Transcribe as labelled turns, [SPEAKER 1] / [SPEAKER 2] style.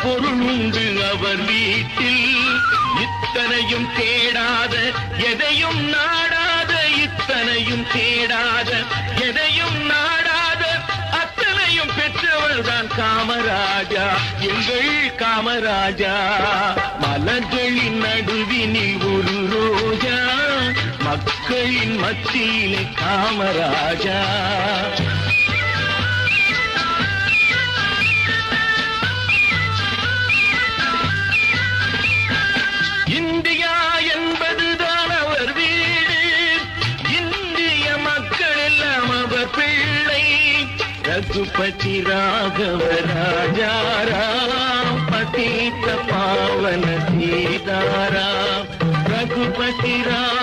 [SPEAKER 1] பொருள் உண்டு அவர் வீட்டில். இத்தனையும் தேடாத எதையும் நாடாத, இத்தனையும் தேடாத எதையும் நாடாத, அத்தனையும் பெற்றவர்தான் காமராஜா, எங்கள் காமராஜா. மலர்களின் நடுவினில் ஒரு ரோஜா, மக்களின் மத்தியிலே காமராஜா. இந்தியா என்பதுதான் அவர் வீடு, இந்திய மக்கள் எல்லாம் அவர் பிள்ளை. ரகுபதி ராகவ ராஜாராம், பதீத பாவன சீதாராம். ரகுபதி ராம்